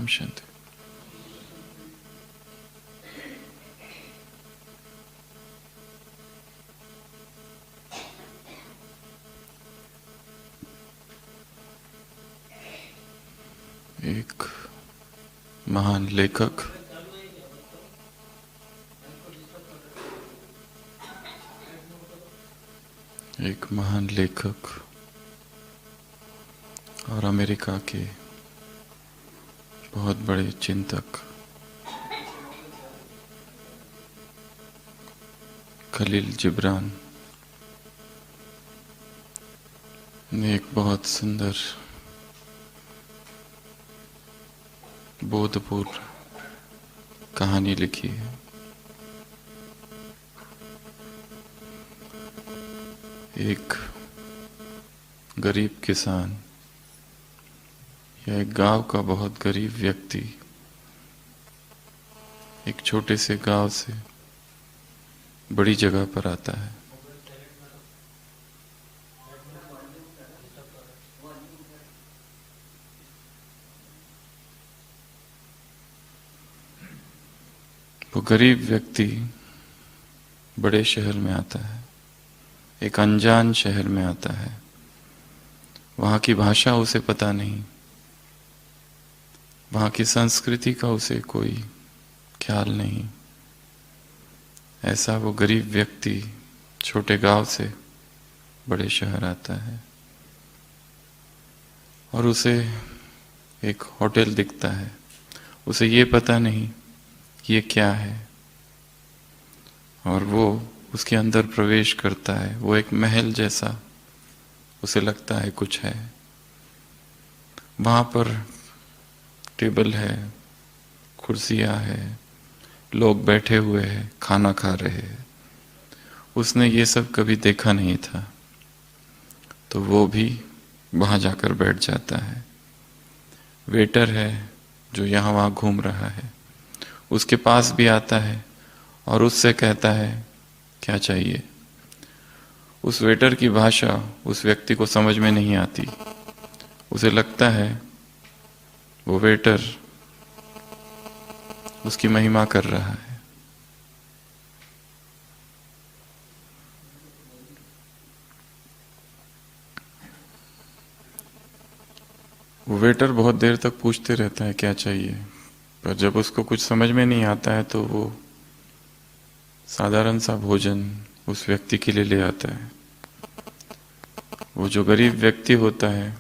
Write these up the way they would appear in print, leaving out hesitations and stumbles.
ओम शांति। एक महान लेखक और अमेरिका के बहुत बड़े चिंतक खलील जिब्रान ने एक बहुत सुंदर बोधपूर्ण कहानी लिखी है। एक गरीब किसान या एक गांव का बहुत गरीब व्यक्ति एक छोटे से गांव से बड़ी जगह पर आता है। वो गरीब व्यक्ति बड़े शहर में आता है, एक अनजान शहर में आता है। वहाँ की भाषा उसे पता नहीं, वहाँ की संस्कृति का उसे कोई ख्याल नहीं। ऐसा वो गरीब व्यक्ति छोटे गांव से बड़े शहर आता है और उसे एक होटल दिखता है। उसे ये पता नहीं कि ये क्या है, और वो उसके अंदर प्रवेश करता है। वो एक महल जैसा उसे लगता है कुछ है। वहाँ पर टेबल है, कुर्सियाँ है, लोग बैठे हुए हैं, खाना खा रहे हैं। उसने ये सब कभी देखा नहीं था, तो वो भी वहाँ जाकर बैठ जाता है। वेटर है जो यहाँ वहाँ घूम रहा है, उसके पास भी आता है और उससे कहता है क्या चाहिए। उस वेटर की भाषा उस व्यक्ति को समझ में नहीं आती। उसे लगता है वो वेटर उसकी महिमा कर रहा है। वो वेटर बहुत देर तक पूछते रहता है क्या चाहिए, पर जब उसको कुछ समझ में नहीं आता है तो वो साधारण सा भोजन उस व्यक्ति के लिए ले आता है। वो जो गरीब व्यक्ति होता है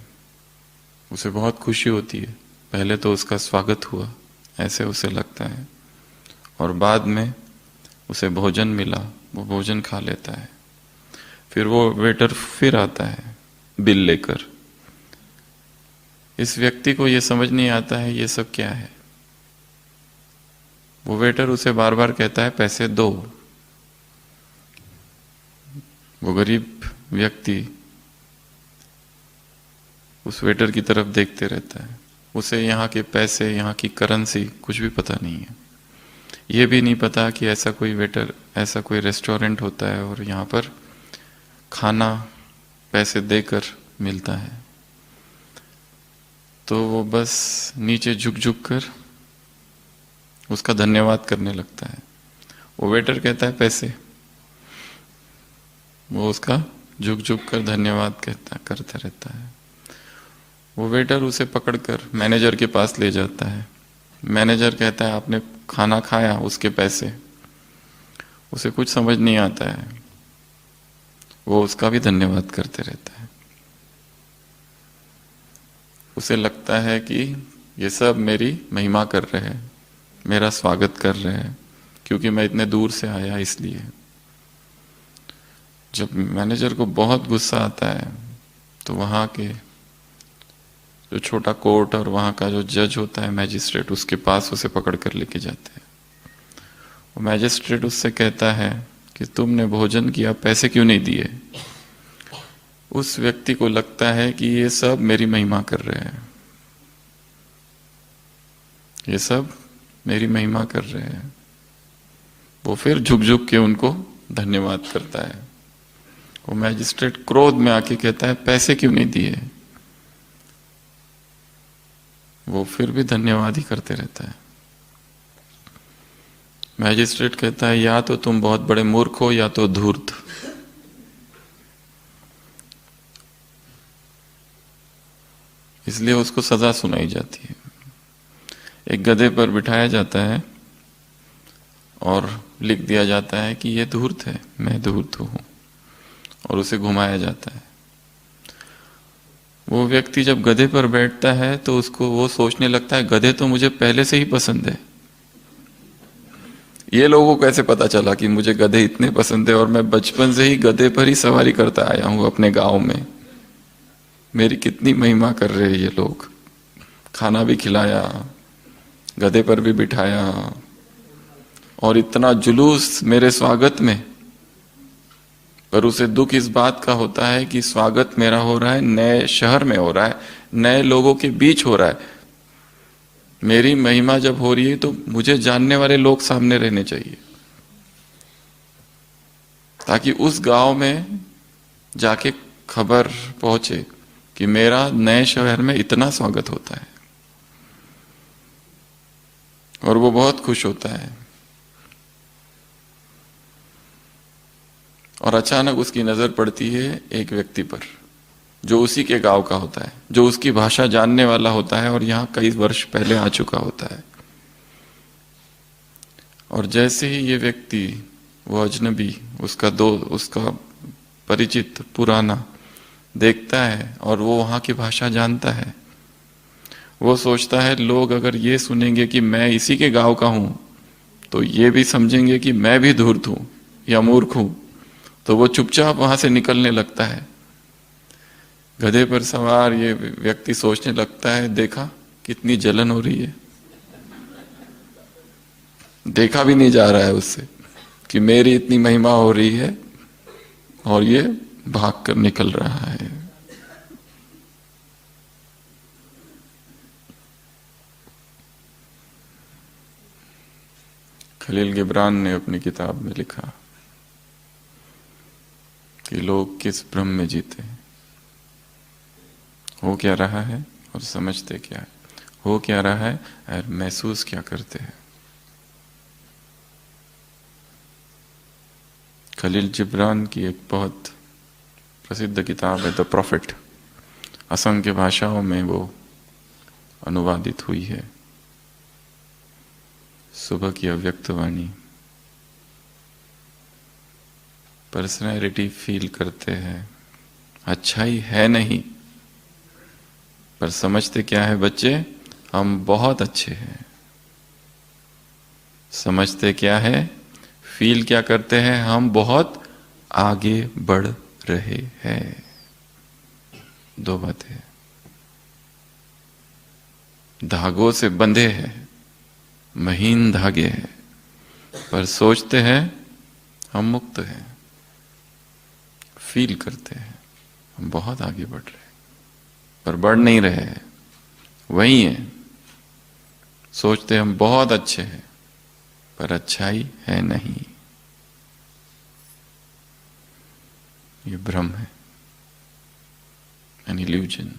उसे बहुत खुशी होती है। पहले तो उसका स्वागत हुआ ऐसे उसे लगता है, और बाद में उसे भोजन मिला, वो भोजन खा लेता है। फिर वो वेटर फिर आता है बिल लेकर। इस व्यक्ति को ये समझ नहीं आता है ये सब क्या है। वो वेटर उसे बार बार कहता है पैसे दो। वो गरीब व्यक्ति उस वेटर की तरफ देखते रहता है। उसे यहाँ के पैसे, यहाँ की करेंसी कुछ भी पता नहीं है। ये भी नहीं पता कि ऐसा कोई वेटर, ऐसा कोई रेस्टोरेंट होता है और यहाँ पर खाना पैसे देकर मिलता है। तो वो बस नीचे झुक झुक कर उसका धन्यवाद करने लगता है। वो वेटर कहता है पैसे, वो उसका झुक झुक कर धन्यवाद करता रहता है। वो वेटर उसे पकड़कर मैनेजर के पास ले जाता है। मैनेजर कहता है आपने खाना खाया, उसके पैसे। उसे कुछ समझ नहीं आता है, वो उसका भी धन्यवाद करते रहता है। उसे लगता है कि ये सब मेरी महिमा कर रहे हैं, मेरा स्वागत कर रहे हैं, क्योंकि मैं इतने दूर से आया इसलिए। जब मैनेजर को बहुत गुस्सा आता है तो वहाँ के जो छोटा कोर्ट और वहाँ का जो जज होता है, मैजिस्ट्रेट, उसके पास उसे पकड़ कर लेके जाते हैं। वो मैजिस्ट्रेट उससे कहता है कि तुमने भोजन किया, पैसे क्यों नहीं दिए। उस व्यक्ति को लगता है कि ये सब मेरी महिमा कर रहे हैं, ये सब मेरी महिमा कर रहे हैं। वो फिर झुक झुक के उनको धन्यवाद करता है। वो मैजिस्ट्रेट क्रोध में आके कहता है पैसे क्यों नहीं दिए। वो फिर भी धन्यवाद ही करते रहता है। मैजिस्ट्रेट कहता है या तो तुम बहुत बड़े मूर्ख हो या तो धूर्त। इसलिए उसको सजा सुनाई जाती है। एक गधे पर बिठाया जाता है और लिख दिया जाता है कि ये धूर्त है, मैं धूर्त हूं, और उसे घुमाया जाता है। वो व्यक्ति जब गधे पर बैठता है तो उसको वो सोचने लगता है गधे तो मुझे पहले से ही पसंद है। ये लोगों को कैसे पता चला कि मुझे गधे इतने पसंद है और मैं बचपन से ही गधे पर ही सवारी करता आया हूं अपने गांव में। मेरी कितनी महिमा कर रहे हैं ये लोग। खाना भी खिलाया, गधे पर भी बिठाया, और इतना जुलूस मेरे स्वागत में। पर उसे दुख इस बात का होता है कि स्वागत मेरा हो रहा है नए शहर में, हो रहा है नए लोगों के बीच हो रहा है। मेरी महिमा जब हो रही है तो मुझे जानने वाले लोग सामने रहने चाहिए, ताकि उस गांव में जाके खबर पहुंचे कि मेरा नए शहर में इतना स्वागत होता है। और वो बहुत खुश होता है। और अचानक उसकी नजर पड़ती है एक व्यक्ति पर जो उसी के गांव का होता है, जो उसकी भाषा जानने वाला होता है और यहां कई वर्ष पहले आ चुका होता है। और जैसे ही ये व्यक्ति, वो अजनबी, उसका परिचित पुराना देखता है और वो वहां की भाषा जानता है, वो सोचता है लोग अगर ये सुनेंगे कि मैं इसी के गांव का हूं तो ये भी समझेंगे कि मैं भी धूर्त हूं या मूर्ख हूं। तो वो चुपचाप वहां से निकलने लगता है। गधे पर सवार ये व्यक्ति सोचने लगता है देखा कितनी जलन हो रही है। देखा भी नहीं जा रहा है उससे कि मेरी इतनी महिमा हो रही है, और ये भाग कर निकल रहा है। खलील गिब्रान ने अपनी किताब में लिखा कि लोग किस भ्रम में जीते हैं, हो क्या रहा है और समझते क्या है, हो क्या रहा है और महसूस क्या करते हैं। खलील जिब्रान की एक बहुत प्रसिद्ध किताब है द प्रॉफिट। असंख्य भाषाओं में वो अनुवादित हुई है। सुबह की अव्यक्त वाणी। पर्सनैलिटी फील करते हैं, अच्छाई है नहीं, पर समझते क्या है बच्चे, हम बहुत अच्छे हैं। समझते क्या है, फील क्या करते हैं, हम बहुत आगे बढ़ रहे हैं। दो बातें। धागों से बंधे हैं, महीन धागे हैं, पर सोचते हैं हम मुक्त हैं। फील करते हैं हम बहुत आगे बढ़ रहे हैं, पर बढ़ नहीं रहे हैं, वही है। सोचते हम बहुत अच्छे हैं, पर अच्छाई है नहीं। ये भ्रम है, एन इल्यूजन।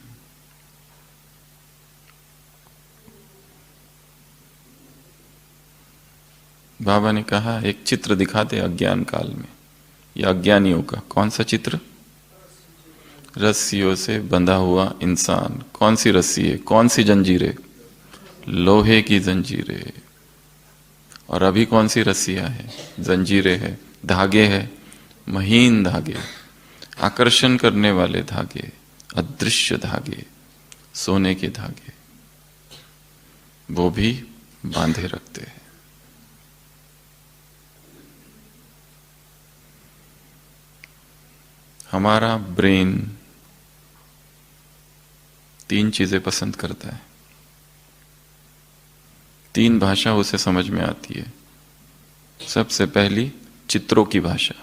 बाबा ने कहा एक चित्र दिखाते अज्ञान काल में, या अज्ञानियों का। कौन सा चित्र? रस्सियों से बंधा हुआ इंसान। कौन सी रस्सी है, कौन सी जंजीरें? लोहे की जंजीरें। और अभी कौन सी रस्सियां हैं? जंजीरें है, धागे है, महीन धागे, आकर्षण करने वाले धागे, अदृश्य धागे, सोने के धागे, वो भी बांधे रखते हैं। हमारा ब्रेन तीन चीजें पसंद करता है, तीन भाषा उसे समझ में आती है। सबसे पहली चित्रों की भाषा।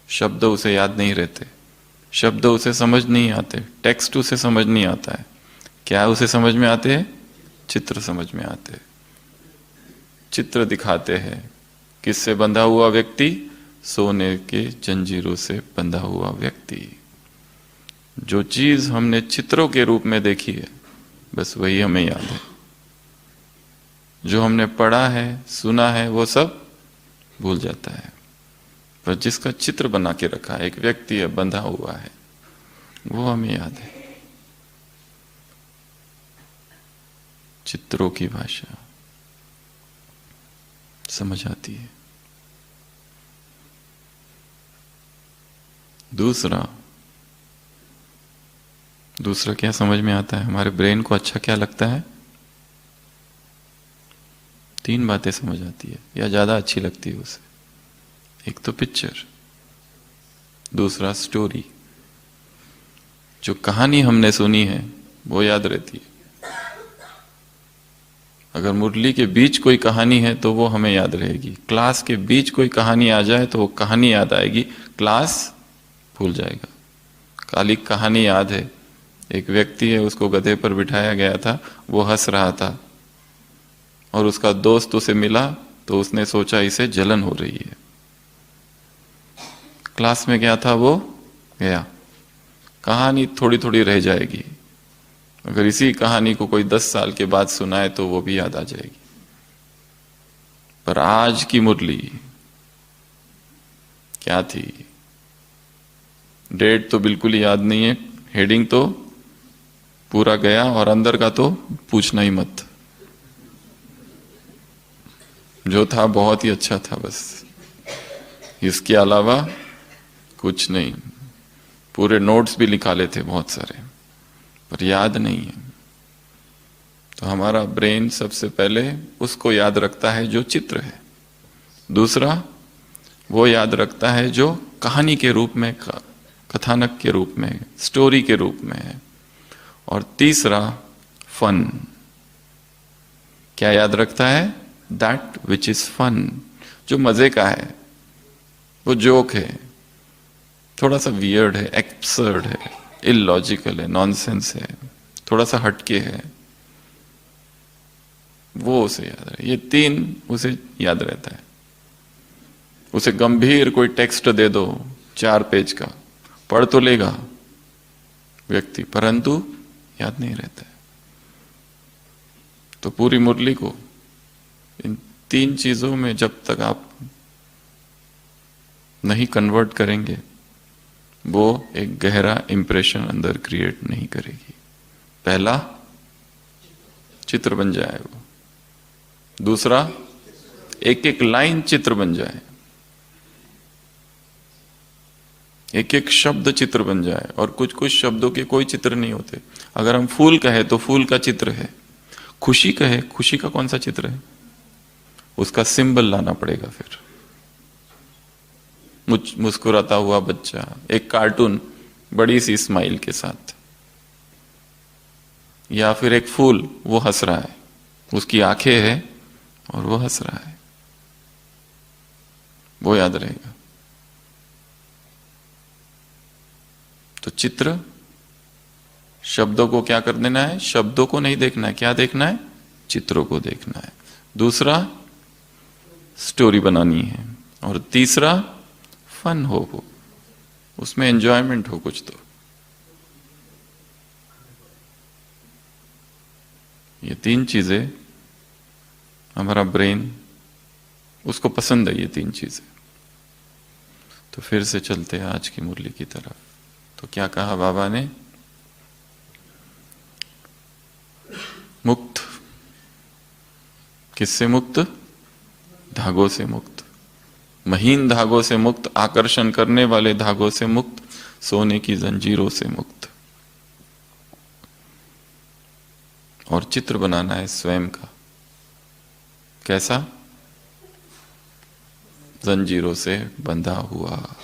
शब्द उसे याद नहीं रहते, शब्द उसे समझ नहीं आते, टेक्स्ट उसे समझ नहीं आता है। क्या उसे समझ में आते हैं? चित्र समझ में आते हैं। चित्र दिखाते हैं। किससे बंधा हुआ व्यक्ति? सोने के जंजीरों से बंधा हुआ व्यक्ति। जो चीज हमने चित्रों के रूप में देखी है, बस वही हमें याद है। जो हमने पढ़ा है, सुना है, वो सब भूल जाता है। पर जिसका चित्र बना के रखा है, एक व्यक्ति है, बंधा हुआ है, वो हमें याद है। चित्रों की भाषा समझ आती है। दूसरा क्या समझ में आता है? हमारे ब्रेन को अच्छा क्या लगता है? 3 बातें समझ आती है या ज्यादा अच्छी लगती है उसे। एक तो पिक्चर, दूसरा स्टोरी, जो कहानी हमने सुनी है वो याद रहती है। अगर मुरली के बीच कोई कहानी है तो वो हमें याद रहेगी। क्लास के बीच कोई कहानी आ जाए तो वो कहानी याद आएगी, क्लास भूल जाएगा। काली कहानी याद है, एक व्यक्ति है, उसको गधे पर बिठाया गया था, वो हंस रहा था और उसका दोस्त उसे मिला तो उसने सोचा इसे जलन हो रही है। क्लास में गया था, वो गया, कहानी थोड़ी थोड़ी रह जाएगी। अगर इसी कहानी को कोई 10 साल के बाद सुनाए तो वो भी याद आ जाएगी। पर आज की मुरली क्या थी? डेट तो बिल्कुल ही याद नहीं है, हेडिंग तो पूरा गया और अंदर का तो पूछना ही मत। जो था बहुत ही अच्छा था, बस इसके अलावा कुछ नहीं। पूरे नोट्स भी निकाले थे बहुत सारे, पर याद नहीं है। तो हमारा ब्रेन सबसे पहले उसको याद रखता है जो चित्र है, दूसरा वो याद रखता है जो कहानी के रूप में, कथानक के रूप में, स्टोरी के रूप में है, और तीसरा फन। क्या याद रखता है? दैट विच इज फन, जो मजे का है, वो जोक है, थोड़ा सा वियर्ड है, एब्सर्ड है, इलॉजिकल है, नॉनसेंस है, थोड़ा सा हटके है, वो उसे याद रहे। ये 3 उसे याद रहता है। उसे गंभीर कोई टेक्स्ट दे दो 4 पेज का, पढ़ तो लेगा व्यक्ति, परंतु याद नहीं रहता है। तो पूरी मुरली को इन 3 चीजों में जब तक आप नहीं कन्वर्ट करेंगे, वो एक गहरा इंप्रेशन अंदर क्रिएट नहीं करेगी। पहला, चित्र बन जाए वो। दूसरा, एक एक लाइन चित्र बन जाए, एक एक शब्द चित्र बन जाए। और कुछ कुछ शब्दों के कोई चित्र नहीं होते। अगर हम फूल कहे तो फूल का चित्र है, खुशी कहे, खुशी का कौन सा चित्र है? उसका सिंबल लाना पड़ेगा। फिर मुस्कुराता हुआ बच्चा, एक कार्टून बड़ी सी स्माइल के साथ, या फिर एक फूल, वो हंस रहा है, उसकी आंखें हैं और वो हंस रहा है, वो याद रहेगा। तो चित्र, शब्दों को क्या कर देना है? शब्दों को नहीं देखना है, क्या देखना है? चित्रों को देखना है। दूसरा, स्टोरी बनानी है। और तीसरा, फन हो, वो उसमें एंजॉयमेंट हो कुछ। तो ये 3 चीजें हमारा ब्रेन, उसको पसंद है ये 3 चीजें। तो फिर से चलते हैं आज की मुरली की तरफ। तो क्या कहा बाबा ने? मुक्त। किससे मुक्त? धागों से मुक्त, महीन धागों से मुक्त, आकर्षण करने वाले धागों से मुक्त, सोने की जंजीरों से मुक्त। और चित्र बनाना है स्वयं का। कैसा? जंजीरों से बंधा हुआ।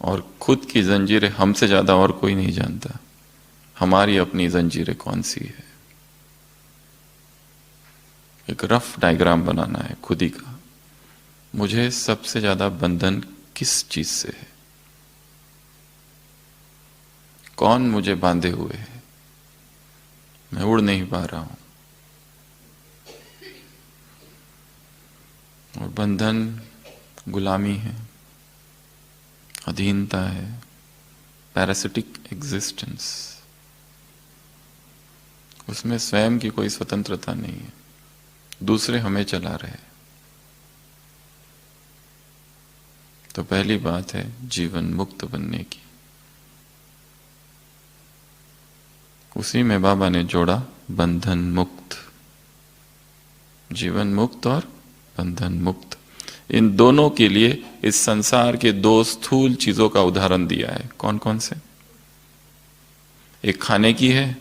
और खुद की जंजीरें हमसे ज्यादा और कोई नहीं जानता, हमारी अपनी जंजीरें कौन सी है। एक रफ डायग्राम बनाना है खुद ही का। मुझे सबसे ज्यादा बंधन किस चीज से है? कौन मुझे बांधे हुए है? मैं उड़ नहीं पा रहा हूं। और बंधन गुलामी है, अधीनता है, पैरासिटिक एग्जिस्टेंस। उसमें स्वयं की कोई स्वतंत्रता नहीं है, दूसरे हमें चला रहे हैं। तो पहली बात है जीवन मुक्त बनने की। उसी में बाबा ने जोड़ा बंधन मुक्त, जीवन मुक्त और बंधन मुक्त। इन दोनों के लिए इस संसार के दो स्थूल चीजों का उदाहरण दिया है। कौन कौन से? एक खाने की है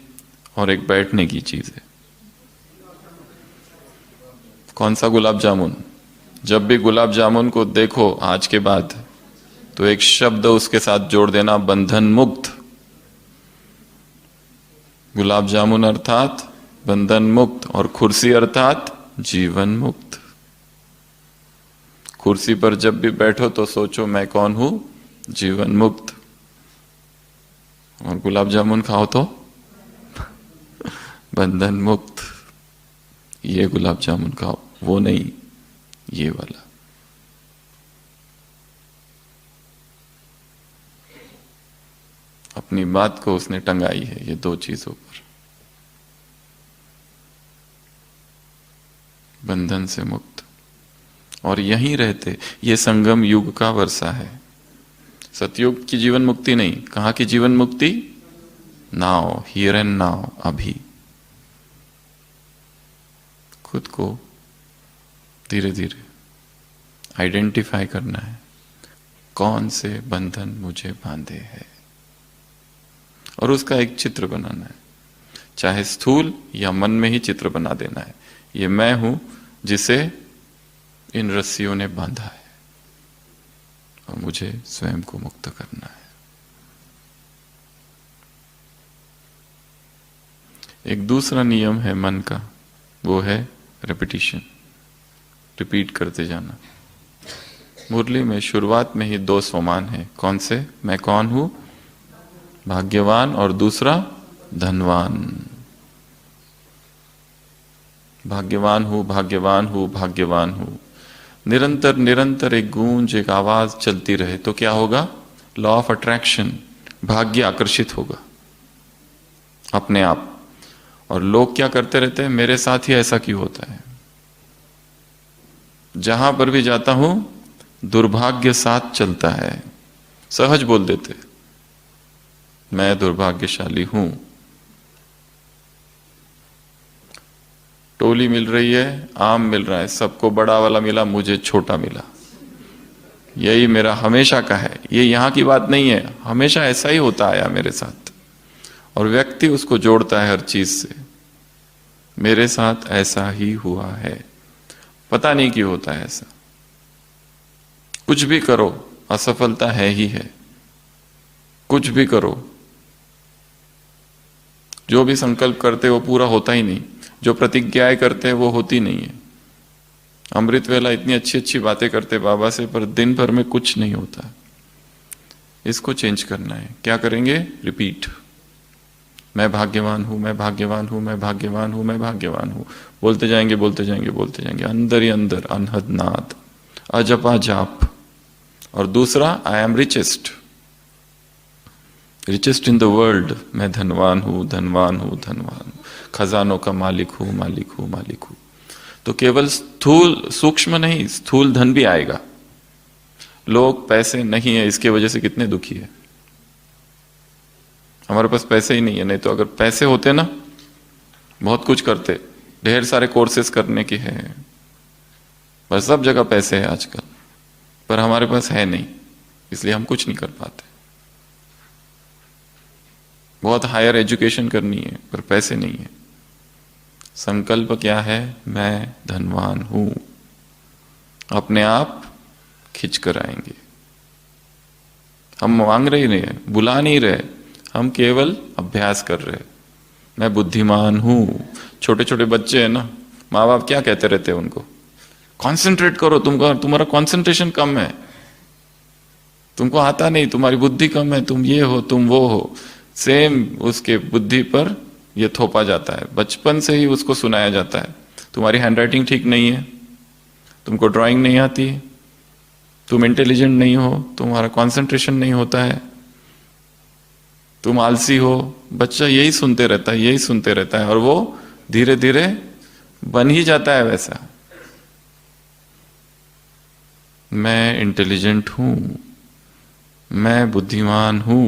और एक बैठने की चीज है। कौन सा? गुलाब जामुन। जब भी गुलाब जामुन को देखो आज के बाद, तो एक शब्द उसके साथ जोड़ देना, बंधन मुक्त। गुलाब जामुन अर्थात बंधन मुक्त, और कुर्सी अर्थात जीवन मुक्त। कुर्सी पर जब भी बैठो तो सोचो मैं कौन हूं? जीवन मुक्त। और गुलाब जामुन खाओ तो बंधन मुक्त। ये गुलाब जामुन खाओ, वो नहीं, ये वाला। अपनी बात को उसने टंगाई है ये दो चीजों पर। बंधन से मुक्त, और यहीं रहते। ये संगम युग का वर्षा है। सतयुग की जीवन मुक्ति नहीं। कहां की जीवन मुक्ति? नाउ, हियर एंड नाउ, अभी। खुद को धीरे धीरे आइडेंटिफाई करना है, कौन से बंधन मुझे बांधे हैं, और उसका एक चित्र बनाना है। चाहे स्थूल या मन में ही चित्र बना देना है। ये मैं हूं जिसे इन रस्सियों ने बांधा है, और मुझे स्वयं को मुक्त करना है। एक दूसरा नियम है मन का, वो है रेपिटिशन, रिपीट करते जाना। मुरली में शुरुआत में ही दो सोमान है। कौन से? मैं कौन हूं? भाग्यवान, और दूसरा धनवान। भाग्यवान हूं, भाग्यवान हूं, भाग्यवान हूं। निरंतर निरंतर एक गूंज, एक आवाज चलती रहे तो क्या होगा? लॉ ऑफ अट्रैक्शन, भाग्य आकर्षित होगा अपने आप। और लोग क्या करते रहते हैं? मेरे साथ ही ऐसा क्यों होता है? जहां पर भी जाता हूं दुर्भाग्य साथ चलता है। सहज बोल देते, मैं दुर्भाग्यशाली हूं। टोली मिल रही है, आम मिल रहा है, सबको बड़ा वाला मिला, मुझे छोटा मिला। यही मेरा हमेशा का है। ये यहां की बात नहीं है, हमेशा ऐसा ही होता आया मेरे साथ। और व्यक्ति उसको जोड़ता है हर चीज से, मेरे साथ ऐसा ही हुआ है। पता नहीं क्यों होता है ऐसा। कुछ भी करो असफलता है ही है। कुछ भी करो, जो भी संकल्प करते वो पूरा होता ही नहीं। जो प्रतिज्ञाएं करते हैं वो होती नहीं है। अमृत वेला इतनी अच्छी अच्छी बातें करते बाबा से, पर दिन भर में कुछ नहीं होता। इसको चेंज करना है। क्या करेंगे? रिपीट। मैं भाग्यवान हूं, मैं भाग्यवान हूं, मैं भाग्यवान हूं, मैं भाग्यवान हूं। बोलते जाएंगे, बोलते जाएंगे, बोलते जाएंगे, अंदर ही अंदर अनहद नाद, अजपा जाप। और दूसरा, I am richest, richest in the world. मैं धनवान हूं, धनवान हूं, धनवान हूं, खजानों का मालिक हूं, मालिक हूं, मालिक हूं। तो केवल स्थूल, सूक्ष्म नहीं, स्थूल धन भी आएगा। लोग पैसे नहीं है इसके वजह से कितने दुखी है। हमारे पास पैसे ही नहीं है, नहीं तो अगर पैसे होते ना बहुत कुछ करते। ढेर सारे कोर्सेस करने के हैं, बस सब जगह पैसे है आजकल, पर हमारे पास है नहीं, इसलिए हम कुछ नहीं कर पाते। बहुत हायर एजुकेशन करनी है पर पैसे नहीं है। संकल्प क्या है? मैं धनवान हूं। अपने आप खिंच कर आएंगे। हम मांग रहे नहीं है, बुला नहीं रहे, हम केवल अभ्यास कर रहे। मैं बुद्धिमान हूं। छोटे छोटे बच्चे हैं ना, माँ बाप क्या कहते रहते हैं उनको? कॉन्सेंट्रेट करो, तुमको तुम्हारा कॉन्सेंट्रेशन कम है, तुमको आता नहीं, तुम्हारी बुद्धि कम है, तुम ये हो, तुम वो हो। सेम उसके बुद्धि पर यह थोपा जाता है। बचपन से ही उसको सुनाया जाता है, तुम्हारी हैंडराइटिंग ठीक नहीं है, तुमको ड्राइंग नहीं आती, तुम इंटेलिजेंट नहीं हो, तुम्हारा कंसंट्रेशन नहीं होता है। तुम आलसी हो, बच्चा यही सुनते रहता है, यही सुनते रहता है, और वो धीरे धीरे बन ही जाता है वैसा। मैं इंटेलिजेंट हूं, मैं बुद्धिमान हूं,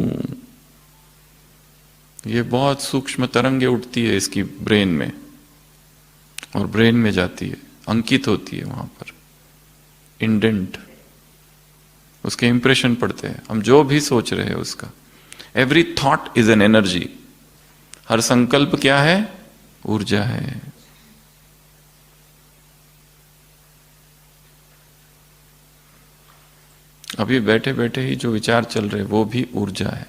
ये बहुत सूक्ष्म तरंगे उठती है इसकी ब्रेन में, और ब्रेन में जाती है, अंकित होती है वहां पर, इंडेंट, उसके इंप्रेशन पड़ते हैं। हम जो भी सोच रहे हैं उसका, every thought is an energy. हर संकल्प क्या है? ऊर्जा है। अभी बैठे बैठे ही जो विचार चल रहे वो भी ऊर्जा है।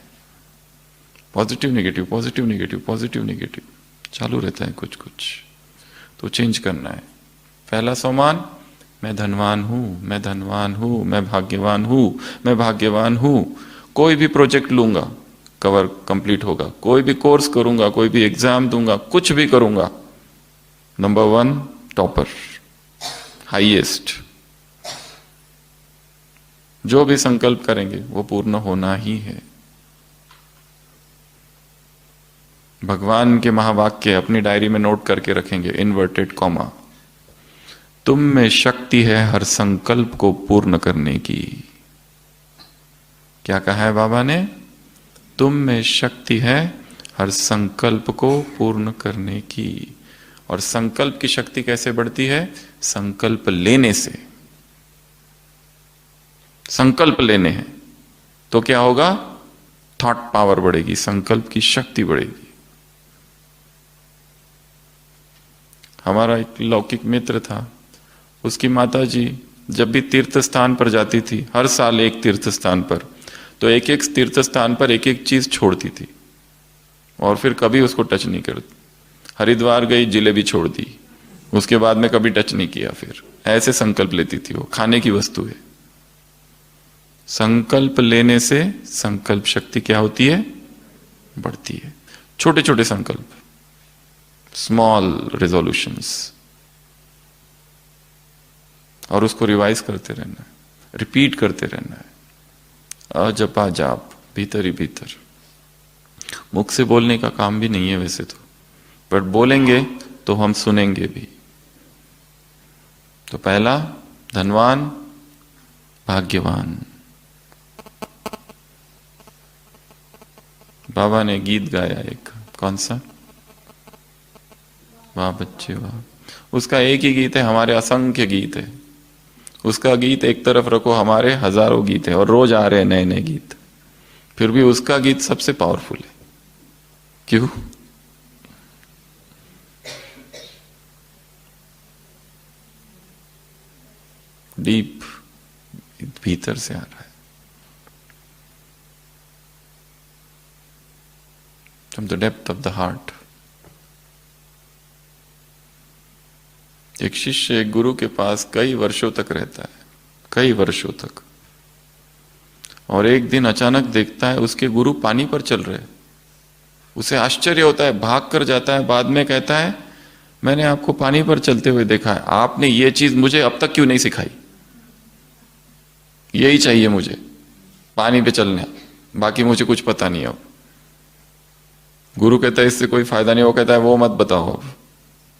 Positive negative, positive negative, positive negative चालू रहता है कुछ कुछ, तो चेंज करना है। पहला सोमान, मैं धनवान हूं, मैं धनवान हूं, मैं भाग्यवान हूं, मैं भाग्यवान हूं। कोई भी प्रोजेक्ट लूंगा, कवर कंप्लीट होगा, कोई भी कोर्स करूंगा, कोई भी एग्जाम दूंगा, कुछ भी करूंगा, नंबर 1 टॉपर, हाईएस्ट। जो भी संकल्प करेंगे वो पूर्ण होना ही है। भगवान के महावाक्य अपनी डायरी में नोट करके रखेंगे, इन्वर्टेड कॉमा, तुम में शक्ति है हर संकल्प को पूर्ण करने की। क्या कहा है बाबा ने? तुम में शक्ति है हर संकल्प को पूर्ण करने की। और संकल्प की शक्ति कैसे बढ़ती है? संकल्प लेने से। संकल्प लेने हैं तो क्या होगा? थॉट पावर बढ़ेगी, संकल्प की शक्ति बढ़ेगी। हमारा एक लौकिक मित्र था, उसकी माता जी जब भी तीर्थ स्थान पर जाती थी, हर साल एक तीर्थ स्थान पर, तो एक एक तीर्थ स्थान पर एक एक चीज छोड़ती थी और फिर कभी उसको टच नहीं करती। हरिद्वार गई, जिलेबी छोड़ दी, उसके बाद में कभी टच नहीं किया। फिर ऐसे संकल्प लेती थी वो, खाने की वस्तु है। संकल्प लेने से संकल्प शक्ति क्या होती है? बढ़ती है। छोटे छोटे संकल्प, स्मॉल रेजोल्यूशंस, और उसको रिवाइज करते रहना है, रिपीट करते रहना है। अजपा जाप, भीतर ही भीतर। मुख से बोलने का काम भी नहीं है वैसे तो, पर बोलेंगे तो हम सुनेंगे भी। तो पहला, धनवान, भाग्यवान। बाबा ने गीत गाया एक, कौन सा? वाह बच्चे वाह। उसका एक ही गीत है, हमारे असंख्य गीत है। उसका गीत एक तरफ रखो, हमारे हजारों गीत है, और रोज आ रहे हैं नए नए गीत, फिर भी उसका गीत सबसे पावरफुल है। क्यों? डीप, भीतर से आ रहा है, from the depth of the heart. एक शिष्य एक गुरु के पास कई वर्षों तक रहता है, कई वर्षों तक, और एक दिन अचानक देखता है उसके गुरु पानी पर चल रहे। उसे आश्चर्य होता है, भाग कर जाता है, बाद में कहता है मैंने आपको पानी पर चलते हुए देखा है, आपने ये चीज मुझे अब तक क्यों नहीं सिखाई? यही चाहिए मुझे, पानी पे चलना, बाकी मुझे कुछ पता नहीं अब। गुरु कहता है इससे कोई फायदा नहीं। वो कहता है वो मत बताओ, अब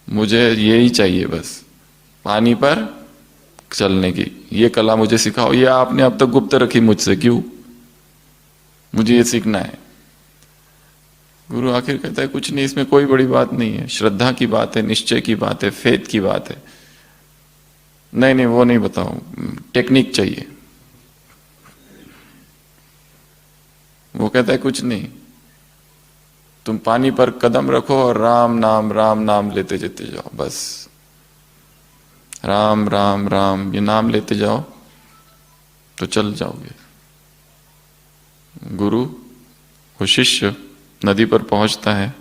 मुझे यही चाहिए, बस पानी पर चलने की ये कला मुझे सिखाओ। ये आपने अब तक गुप्त रखी मुझसे, क्यों? मुझे ये सीखना है। गुरु आखिर कहता है कुछ नहीं, इसमें कोई बड़ी बात नहीं है, श्रद्धा की बात है, निश्चय की बात है, फेथ की बात है। नहीं नहीं वो नहीं बताओ, टेक्निक चाहिए। वो कहता है कुछ नहीं, तुम पानी पर कदम रखो और राम नाम लेते जाते जाओ, बस राम राम राम ये नाम लेते जाओ तो चल जाओगे। गुरु, वो शिष्य नदी पर पहुंचता है,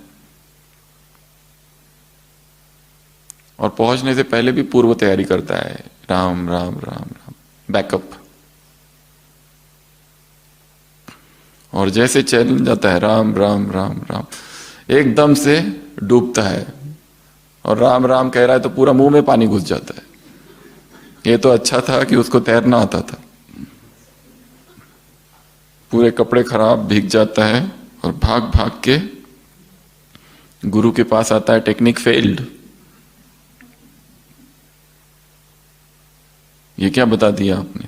और पहुंचने से पहले भी पूर्व तैयारी करता है, राम राम राम राम, बैकअप। और जैसे चल जाता है राम राम राम राम, एकदम से डूबता है, और राम राम कह रहा है तो पूरा मुंह में पानी घुस जाता है। ये तो अच्छा था कि उसको तैरना आता था। पूरे कपड़े खराब, भीग जाता है और भाग भाग के गुरु के पास आता है, टेक्निक फेल्ड। ये क्या बता दिया आपने?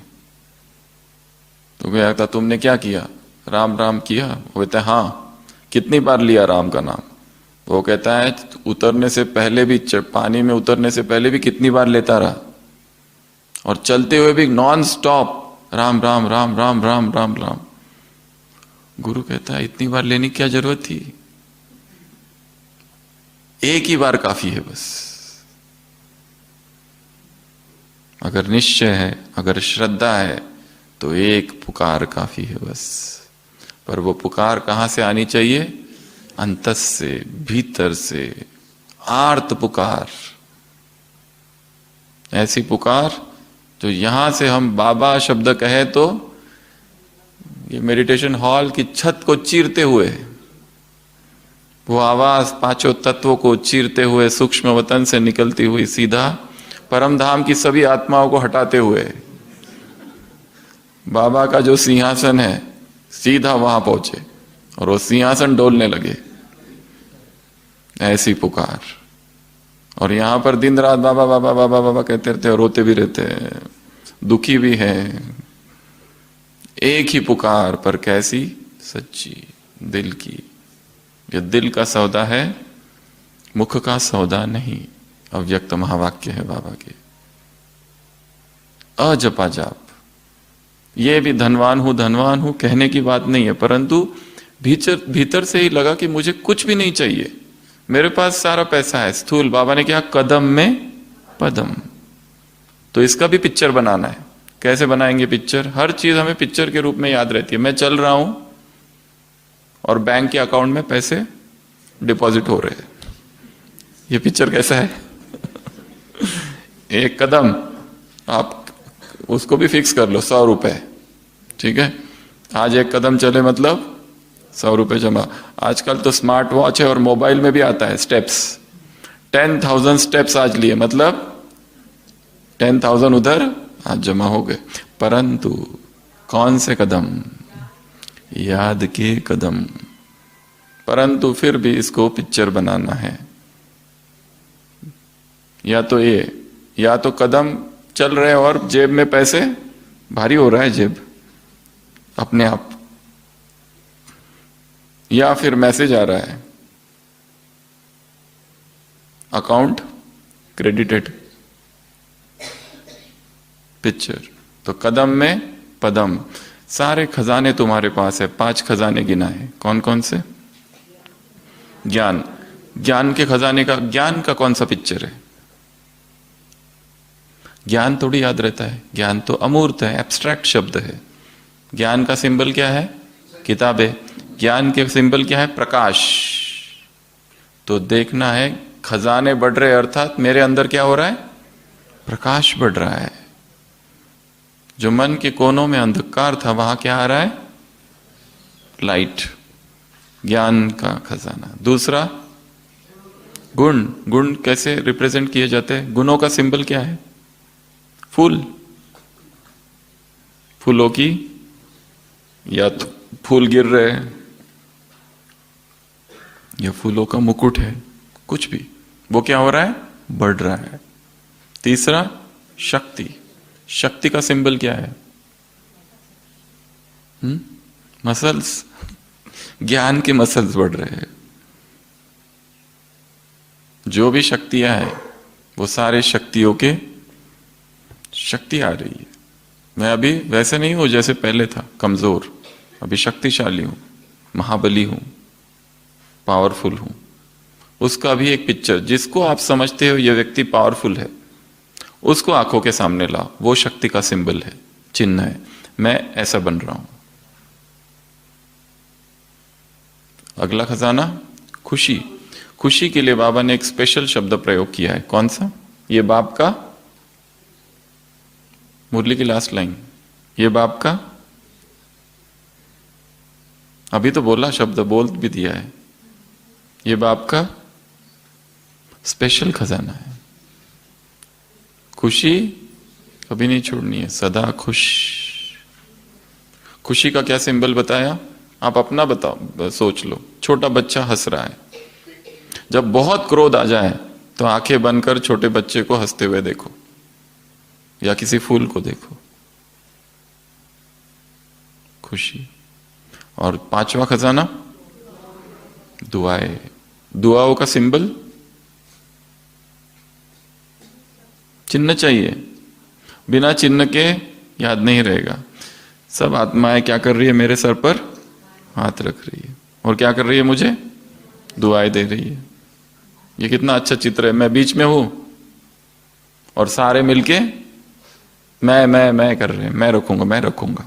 तो गया था, तुमने क्या किया? राम राम किया? वो कहता है हाँ। कितनी बार लिया राम का नाम? वो कहता है उतरने से पहले भी, पानी में उतरने से पहले भी कितनी बार लेता रहा, और चलते हुए भी नॉन स्टॉप राम राम राम राम राम राम राम। गुरु कहता है इतनी बार लेने की क्या जरूरत थी? एक ही बार काफी है बस। अगर निश्चय है, अगर श्रद्धा है, तो एक पुकार काफी है बस। पर वो पुकार कहां से आनी चाहिए? अंतस से, भीतर से, आर्त पुकार। ऐसी पुकार जो यहां से हम बाबा शब्द कहे तो ये मेडिटेशन हॉल की छत को चीरते हुए, वो आवाज पांचों तत्वों को चीरते हुए, सूक्ष्म वतन से निकलती हुई सीधा परम धाम की सभी आत्माओं को हटाते हुए बाबा का जो सिंहासन है सीधा वहां पहुंचे और वो सिंहासन डोलने लगे। ऐसी पुकार। और यहां पर दिन रात बाबा बाबा बाबा बाबा कहते रहते हैं, रोते भी रहते हैं, दुखी भी है। एक ही पुकार, पर कैसी? सच्ची, दिल की। ये दिल का सौदा है, मुख का सौदा नहीं। अव्यक्त महावाक्य है बाबा के। अजपा जाप। ये भी धनवान हूं कहने की बात नहीं है, परंतु भीतर से ही लगा कि मुझे कुछ भी नहीं चाहिए, मेरे पास सारा पैसा है। स्थूल बाबा ने क्या? कदम में पदम। तो इसका भी पिक्चर बनाना है। कैसे बनाएंगे पिक्चर? हर चीज हमें पिक्चर के रूप में याद रहती है। मैं चल रहा हूं और बैंक के अकाउंट में पैसे डिपॉजिट हो रहे हैं। ये पिक्चर कैसा है? एक कदम, आप उसको भी फिक्स कर लो, 100 रुपए, ठीक है। आज एक कदम चले मतलब 100 रुपए जमा। आजकल तो स्मार्ट वॉच है और मोबाइल में भी आता है स्टेप्स। 10,000 स्टेप्स आज लिए मतलब 10,000 उधर आज जमा हो गए। परंतु कौन से कदम? याद के कदम। परंतु फिर भी इसको पिक्चर बनाना है। या तो ये, या तो कदम चल रहे और जेब में पैसे, भारी हो रहा है जेब अपने आप, या फिर मैसेज आ रहा है अकाउंट क्रेडिटेड। पिक्चर। तो कदम में पदम। सारे खजाने तुम्हारे पास है। 5 खजाने गिना है। कौन कौन से? ज्ञान। ज्ञान के खजाने का, ज्ञान का कौन सा पिक्चर है? ज्ञान थोड़ी याद रहता है। ज्ञान तो अमूर्त है, एब्स्ट्रैक्ट शब्द है। ज्ञान का सिंबल क्या है? किताबें। ज्ञान के सिंबल क्या है? प्रकाश। तो देखना है खजाने बढ़ रहे, अर्थात मेरे अंदर क्या हो रहा है? प्रकाश बढ़ रहा है। जो मन के कोनों में अंधकार था, वहां क्या आ रहा है? लाइट। ज्ञान का खजाना। दूसरा गुण। गुण कैसे रिप्रेजेंट किए जाते हैं? गुणों का सिंबल क्या है? फूल। फूलों की, या तो फूल गिर रहे हैं, या फूलों का मुकुट है, कुछ भी, वो क्या हो रहा है? बढ़ रहा है। तीसरा शक्ति। शक्ति का सिंबल क्या है? मसल्स। ज्ञान के मसल्स बढ़ रहे हैं। जो भी शक्तियां हैं वो सारे शक्तियों के शक्ति आ रही है। मैं अभी वैसे नहीं हूं जैसे पहले था, कमजोर। अभी शक्तिशाली हूं, महाबली हूं, पावरफुल हूं। उसका भी एक पिक्चर, जिसको आप समझते हो ये व्यक्ति पावरफुल है, उसको आंखों के सामने लाओ। वो शक्ति का सिंबल है, चिन्ह है। मैं ऐसा बन रहा हूं। अगला खजाना खुशी। खुशी के लिए बाबा ने एक स्पेशल शब्द प्रयोग किया है। कौन सा? ये बाप का, मुरली की लास्ट लाइन, ये बाप का, अभी तो बोला शब्द, बोल भी दिया है, ये बाप का स्पेशल खजाना है। खुशी कभी नहीं छोड़नी है, सदा खुश। खुशी का क्या सिंबल बताया? आप अपना बताओ, सोच लो, छोटा बच्चा हंस रहा है, जब बहुत क्रोध आ जाए तो आंखें बंद कर छोटे बच्चे को हंसते हुए देखो, या किसी फूल को देखो, खुशी। और पांचवा खजाना दुआएं। दुआओं का सिंबल चिन्ह चाहिए, बिना चिन्ह के याद नहीं रहेगा। सब आत्माएं क्या कर रही है? मेरे सर पर हाथ रख रही है और क्या कर रही है? मुझे दुआएं दे रही है। ये कितना अच्छा चित्र है। मैं बीच में हूं और सारे मिलके मैं कर रहे हैं, मैं रखूंगा, मैं रखूंगा,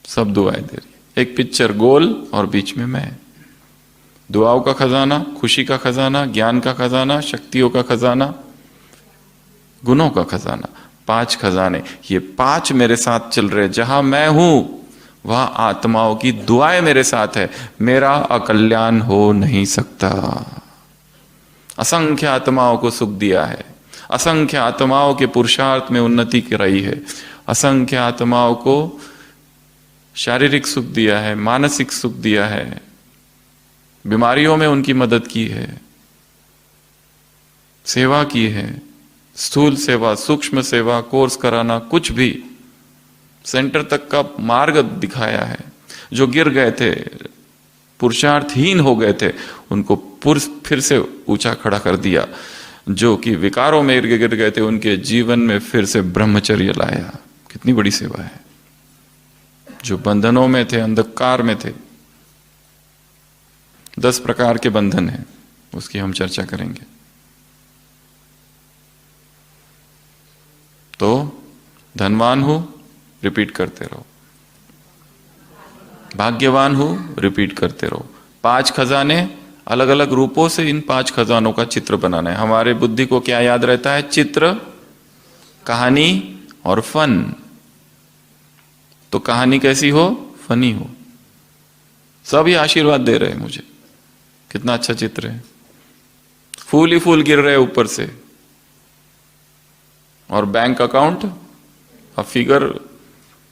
सब दुआएं दे रही है। एक पिक्चर गोल और बीच में मैं। दुआओं का खजाना, खुशी का खजाना, ज्ञान का खजाना, शक्तियों का खजाना, गुणों का खजाना, 5 खजाने। ये 5 मेरे साथ चल रहे। जहां मैं हूं वहां आत्माओं की दुआएं मेरे साथ है। मेरा अकल्याण हो नहीं सकता। असंख्य आत्माओं को सुख दिया है, असंख्य आत्माओं के पुरुषार्थ में उन्नति कराई है, असंख्य आत्माओं को शारीरिक सुख दिया है, मानसिक सुख दिया है, बीमारियों में उनकी मदद की है, सेवा की है, स्थूल सेवा, सूक्ष्म सेवा, कोर्स कराना, कुछ भी, सेंटर तक का मार्ग दिखाया है। जो गिर गए थे, पुरुषार्थहीन हो गए थे, उनको फिर से ऊंचा खड़ा कर दिया। जो कि विकारों में गिर गए थे, उनके जीवन में फिर से ब्रह्मचर्य लाया। कितनी बड़ी सेवा है। जो बंधनों में थे, अंधकार में थे, 10 प्रकार के बंधन हैं, उसकी हम चर्चा करेंगे। तो धनवान हो, रिपीट करते रहो। भाग्यवान हो, रिपीट करते रहो। 5 खजाने, अलग अलग रूपों से इन 5 खजानों का चित्र बनाना है। हमारे बुद्धि को क्या याद रहता है? चित्र, कहानी और फन। तो कहानी कैसी हो? फनी हो। सब ही आशीर्वाद दे रहे हैं मुझे। कितना अच्छा चित्र है। फूल ही फूल गिर रहे हैं ऊपर से, और बैंक अकाउंट अब फिगर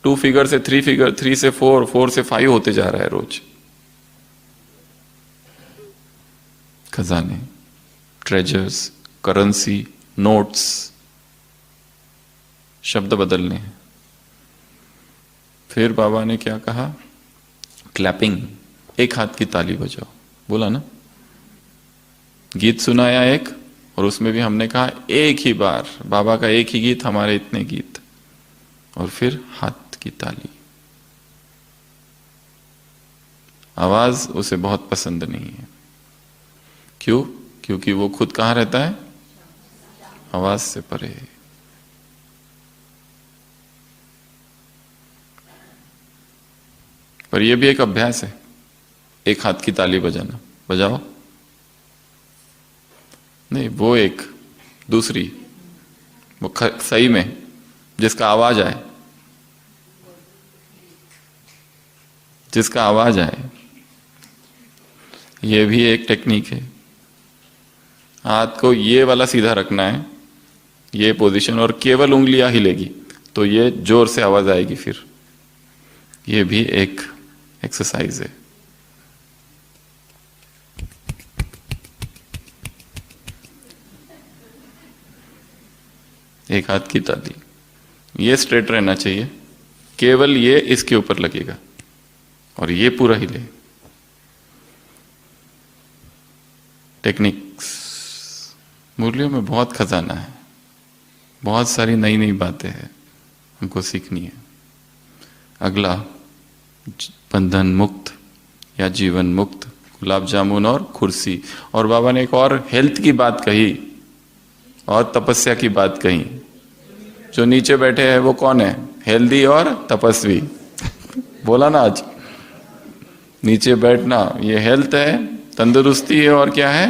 2 फिगर से 3 फिगर, 3 से 4, 4 से 5 होते जा रहा है रोज। खजाने, ट्रेजर्स, करेंसी, नोट्स, शब्द बदलने हैं। फिर बाबा ने क्या कहा? क्लैपिंग, एक हाथ की ताली बजाओ। बोला ना, गीत सुनाया एक, और उसमें भी हमने कहा एक ही बार, बाबा का एक ही गीत, हमारे इतने गीत, और फिर हाथ की ताली। आवाज उसे बहुत पसंद नहीं है। क्यों? क्योंकि वो खुद कहां रहता है? आवाज से परे। पर यह भी एक अभ्यास है, एक हाथ की ताली बजाना। बजाओ। नहीं, वो एक दूसरी, वो सही में जिसका आवाज आए, जिसका आवाज आए। ये भी एक टेक्निक है। हाथ को ये वाला सीधा रखना है, ये पोजीशन, और केवल उंगलियां हिलेगी तो ये जोर से आवाज आएगी। फिर ये भी एक एक्सरसाइज है। एक हाथ की ताली, ये स्ट्रेट रहना चाहिए, केवल ये इसके ऊपर लगेगा और ये पूरा हिले। टेक्निक्स, मुरलियों में बहुत खजाना है, बहुत सारी नई नई बातें हैं, हमको सीखनी है। अगला, बंधन मुक्त या जीवन मुक्त, गुलाब जामुन और कुर्सी। और बाबा ने एक और हेल्थ की बात कही और तपस्या की बात कही। जो नीचे बैठे हैं वो कौन है? हेल्दी और तपस्वी। बोला ना आज, नीचे बैठना ये हेल्थ है, तंदुरुस्ती है, और क्या है?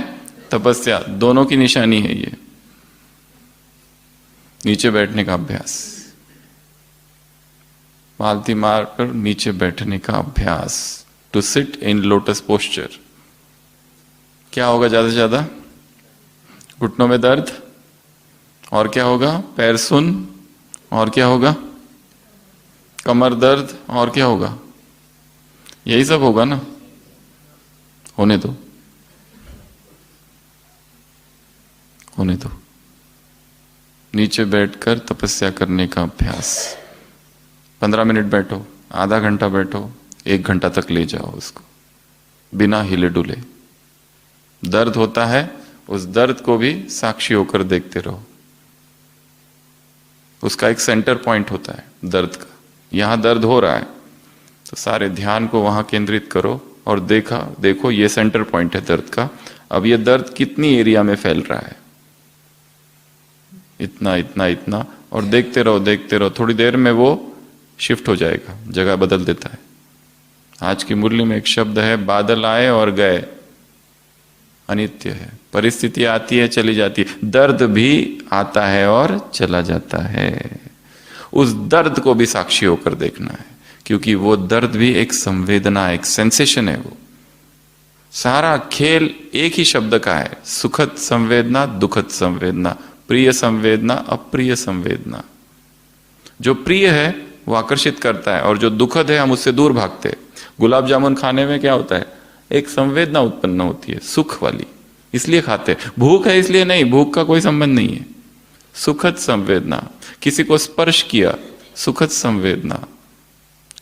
तपस्या। दोनों की निशानी है ये, नीचे बैठने का अभ्यास। मालती मारकर नीचे बैठने का अभ्यास, to sit in lotus posture. क्या होगा ज्यादा से ज्यादा? घुटनों में दर्द, और क्या होगा? पैर सुन, और क्या होगा? कमर दर्द, और क्या होगा? यही सब होगा ना, होने दो, होने दो। नीचे बैठकर तपस्या करने का अभ्यास, 15 मिनट बैठो, आधा घंटा बैठो, 1 घंटा तक ले जाओ उसको, बिना हिले डुले। दर्द होता है, उस दर्द को भी साक्षी होकर देखते रहो। उसका एक सेंटर पॉइंट होता है दर्द का, यहां दर्द हो रहा है तो सारे ध्यान को वहां केंद्रित करो और देखो ये सेंटर पॉइंट है दर्द का। अब ये दर्द कितनी एरिया में फैल रहा है, इतना इतना इतना, और देखते रहो, थोड़ी देर में वो शिफ्ट हो जाएगा, जगह बदल देता है। आज की मुरली में एक शब्द है, बादल आए और गए, अनित्य है। परिस्थिति आती है, चली जाती है, दर्द भी आता है और चला जाता है। उस दर्द को भी साक्षी होकर देखना है, क्योंकि वो दर्द भी एक संवेदना, एक सेंसेशन है। वो सारा खेल एक ही शब्द का है, सुखद संवेदना, दुखद संवेदना, प्रिय संवेदना, अप्रिय संवेदना। जो प्रिय है वो आकर्षित करता है, और जो दुखद है हम उससे दूर भागते हैं। गुलाब जामुन खाने में क्या होता है, एक संवेदना उत्पन्न होती है, सुख वाली, इसलिए खाते हैं। भूख है इसलिए नहीं, भूख का कोई संबंध नहीं है। सुखद संवेदना, किसी को स्पर्श किया, सुखद संवेदना,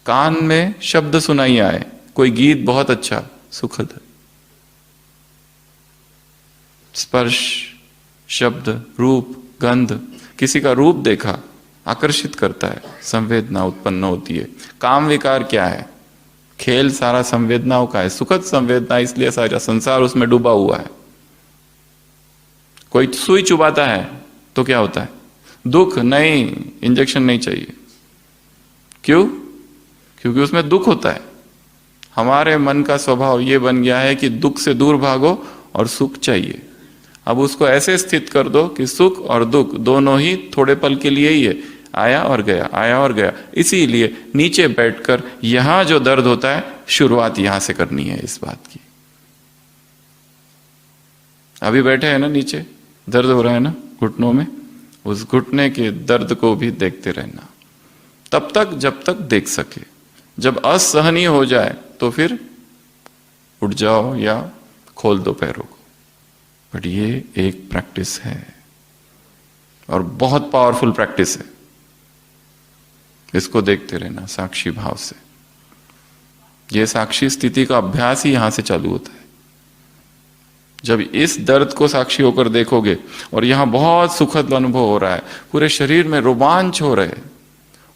कान में शब्द सुनाई आए, कोई गीत बहुत अच्छा, सुखद है। स्पर्श, शब्द, रूप, गंध, किसी का रूप देखा, आकर्षित करता है, संवेदना उत्पन्न होती है। काम विकार क्या है, खेल सारा संवेदनाओं का है, सुखद संवेदना, इसलिए सारा संसार उसमें डूबा हुआ है। कोई सुई चुभाता है तो क्या होता है, दुख, नहीं, इंजेक्शन नहीं चाहिए। क्यों? क्योंकि उसमें दुख होता है। हमारे मन का स्वभाव ये बन गया है कि दुख से दूर भागो और सुख चाहिए। अब उसको ऐसे स्थित कर दो कि सुख और दुख दोनों ही थोड़े पल के लिए ही है, आया और गया, आया और गया। इसीलिए नीचे बैठकर यहां जो दर्द होता है, शुरुआत यहां से करनी है इस बात की। अभी बैठे हैं ना, नीचे दर्द हो रहा है ना घुटनों में, उस घुटने के दर्द को भी देखते रहना, तब तक जब तक देख सके। जब असहनीय हो जाए तो फिर उठ जाओ या खोल दो पैरों को। बट ये एक प्रैक्टिस है और बहुत पावरफुल प्रैक्टिस है। इसको देखते रहना साक्षी भाव से। ये साक्षी स्थिति का अभ्यास ही यहां से चालू होता है। जब इस दर्द को साक्षी होकर देखोगे और यहां बहुत सुखद अनुभव हो रहा है, पूरे शरीर में रोमांच हो रहे,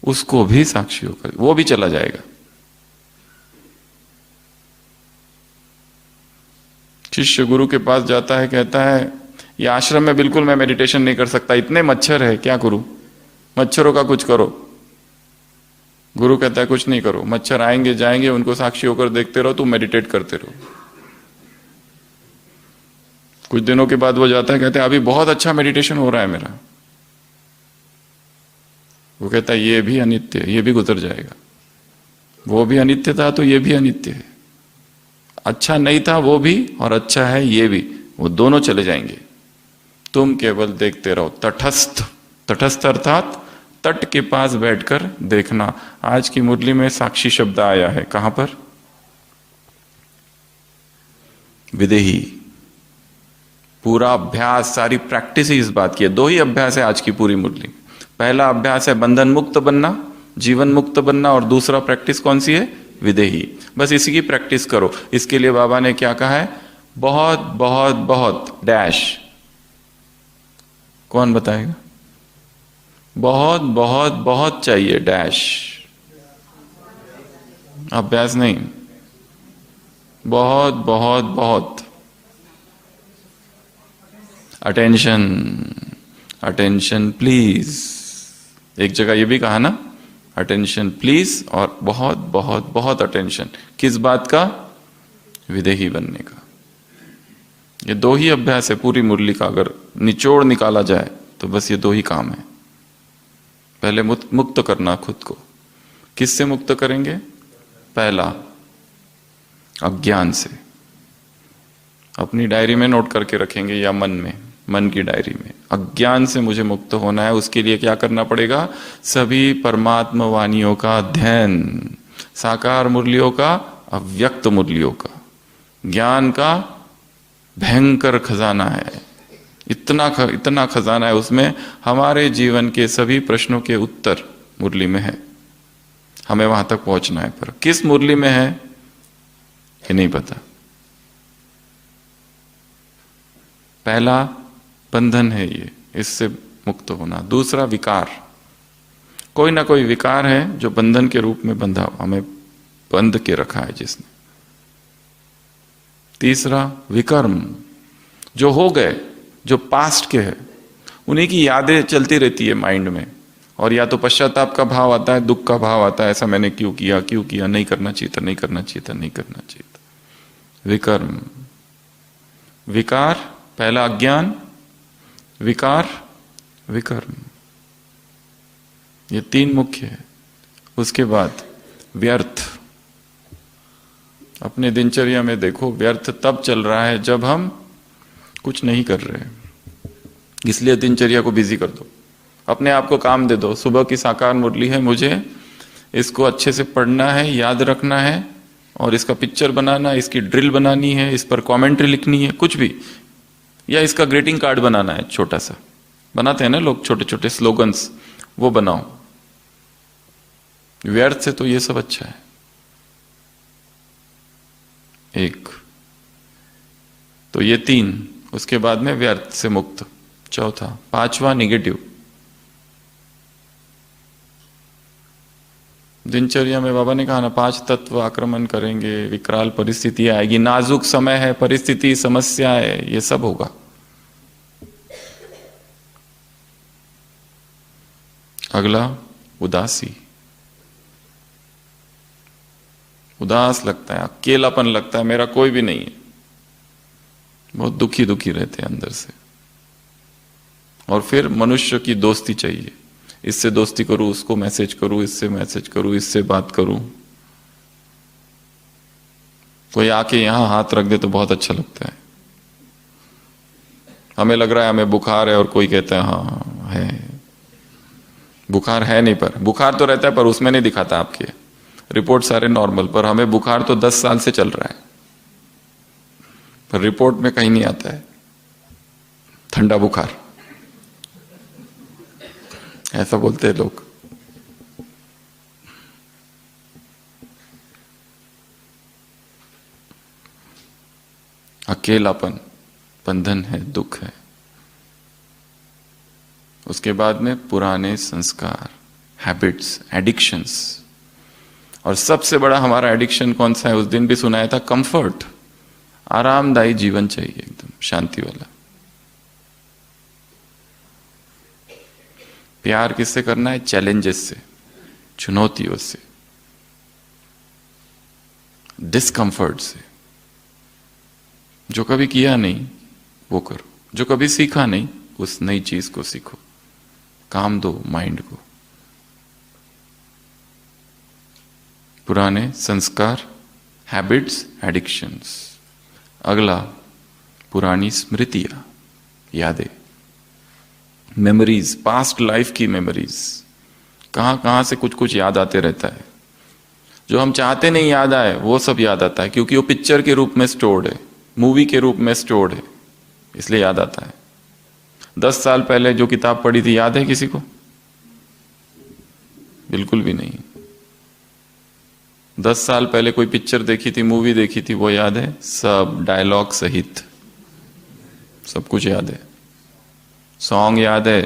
उसको भी साक्षी होकर, वो भी चला जाएगा। शिष्य गुरु के पास जाता है, कहता है ये आश्रम में बिल्कुल मैं मेडिटेशन नहीं कर सकता, इतने मच्छर है, क्या करूं? मच्छरों का कुछ करो। गुरु कहता है कुछ नहीं करो, मच्छर आएंगे जाएंगे, उनको साक्षी होकर देखते रहो, तुम मेडिटेट करते रहो। कुछ दिनों के बाद वो जाता है, कहते हैं अभी बहुत अच्छा मेडिटेशन हो रहा है मेरा। वो कहता है ये भी अनित्य है, ये भी गुजर जाएगा। वो भी अनित्य था तो ये भी अनित्य है। अच्छा नहीं था वो भी, और अच्छा है ये भी, वो दोनों चले जाएंगे। तुम केवल देखते रहो, तटस्थ। तटस्थ अर्थात तट के पास बैठकर देखना। आज की मुरली में साक्षी शब्द आया है, कहां पर? विदेही। पूरा अभ्यास, सारी प्रैक्टिस ही इस बात की है। 2 ही अभ्यास है आज की पूरी मुरली में। पहला अभ्यास है बंधन मुक्त बनना, जीवन मुक्त बनना, और दूसरा प्रैक्टिस कौन सी है? विदेही। बस इसी की प्रैक्टिस करो। इसके लिए बाबा ने क्या कहा है? बहुत बहुत बहुत डैश। कौन बताएगा? बहुत बहुत बहुत चाहिए डैश, अभ्यास नहीं, बहुत बहुत बहुत। Attention, attention please. एक जगह ये भी कहा ना, अटेंशन प्लीज, और बहुत बहुत बहुत अटेंशन। किस बात का? विदेही बनने का। ये 2 ही अभ्यास है पूरी मुरली का। अगर निचोड़ निकाला जाए तो बस ये 2 ही काम है। पहले मुक्त करना खुद को। किससे मुक्त करेंगे? पहला, अज्ञान से। अपनी डायरी में नोट करके रखेंगे या मन में, मन की डायरी में। अज्ञान से मुझे मुक्त होना है, उसके लिए क्या करना पड़ेगा? सभी परमात्मा वाणियों का अध्ययन, साकार मुरलियों का अव्यक्त मुरलियों का, ज्ञान का भयंकर खजाना है। इतना खजाना है उसमें, हमारे जीवन के सभी प्रश्नों के उत्तर मुरली में है। हमें वहां तक पहुंचना है, पर किस मुरली में है ये नहीं पता। पहला बंधन है ये, इससे मुक्त होना। दूसरा विकार, कोई ना कोई विकार है जो बंधन के रूप में बंधा, हमें बंध के रखा है जिसने। तीसरा विकर्म, जो हो गए, जो पास्ट के है, उन्हीं की यादें चलती रहती है माइंड में, और या तो पश्चाताप का भाव आता है, दुख का भाव आता है, ऐसा मैंने क्यों किया, नहीं करना चाहिए था, नहीं करना चाहिए था, नहीं करना चाहिए था। विकर्म, विकार, पहला अज्ञान, विकार, विकर्म, ये तीन मुख्य है। उसके बाद व्यर्थ। अपने दिनचर्या में देखो, व्यर्थ तब चल रहा है जब हम कुछ नहीं कर रहे हैं। इसलिए दिनचर्या को बिजी कर दो, अपने आप को काम दे दो। सुबह की साकार मुरली है, मुझे इसको अच्छे से पढ़ना है, याद रखना है, और इसका पिक्चर बनाना है, इसकी ड्रिल बनानी है, इस पर कमेंट्री लिखनी है, कुछ भी, या इसका ग्रीटिंग कार्ड बनाना है, छोटा सा बनाते हैं ना लोग, छोटे छोटे स्लोगन्स, वो बनाओ। व्यर्थ से तो ये सब अच्छा है। एक तो ये तीन, उसके बाद में व्यर्थ से मुक्त। चौथा, पांचवा निगेटिव। दिनचर्या में बाबा ने कहा ना, 5 तत्व आक्रमण करेंगे, विकराल परिस्थिति आएगी, नाजुक समय है, परिस्थिति, समस्या है, ये सब होगा। अगला उदासी, उदास लगता है, अकेलापन लगता है, मेरा कोई भी नहीं है, बहुत दुखी दुखी रहते हैं अंदर से। और फिर मनुष्य की दोस्ती चाहिए, इससे दोस्ती करूं, उसको मैसेज करूं, इससे मैसेज करूं, इससे बात करूं। कोई आके यहां हाथ रख दे तो बहुत अच्छा लगता है। हमें लग रहा है हमें बुखार है, और कोई कहता है हाँ है, बुखार है नहीं, पर बुखार तो रहता है, पर उसमें नहीं दिखाता आपके रिपोर्ट सारे नॉर्मल, पर हमें बुखार तो 10 साल से चल रहा है, पर रिपोर्ट में कहीं नहीं आता है ठंडा बुखार, ऐसा बोलते हैं लोग। अकेलापन बंधन है, दुख है। उसके बाद में पुराने संस्कार, हैबिट्स, एडिक्शंस। और सबसे बड़ा हमारा एडिक्शन कौन सा है, उस दिन भी सुनाया था, कंफर्ट। आरामदायी जीवन चाहिए, एकदम शांति वाला। प्यार किससे करना है, चैलेंजेस से, चुनौतियों से, डिस्कंफर्ट से। जो कभी किया नहीं वो करो, जो कभी सीखा नहीं उस नई चीज को सीखो, काम दो माइंड को। पुराने संस्कार, हैबिट्स, एडिक्शंस। अगला, पुरानी स्मृतियां, यादें, मेमोरीज, पास्ट लाइफ की मेमोरीज। कहां कहां से कुछ कुछ याद आते रहता है, जो हम चाहते नहीं याद आए वो सब याद आता है, क्योंकि वो पिक्चर के रूप में स्टोर्ड है, मूवी के रूप में स्टोर्ड है, इसलिए याद आता है। 10 साल पहले जो किताब पढ़ी थी याद है किसी को? बिल्कुल भी नहीं। 10 साल पहले कोई पिक्चर देखी थी, मूवी देखी थी, वो याद है? सब डायलॉग सहित सब कुछ याद है। सॉन्ग याद है,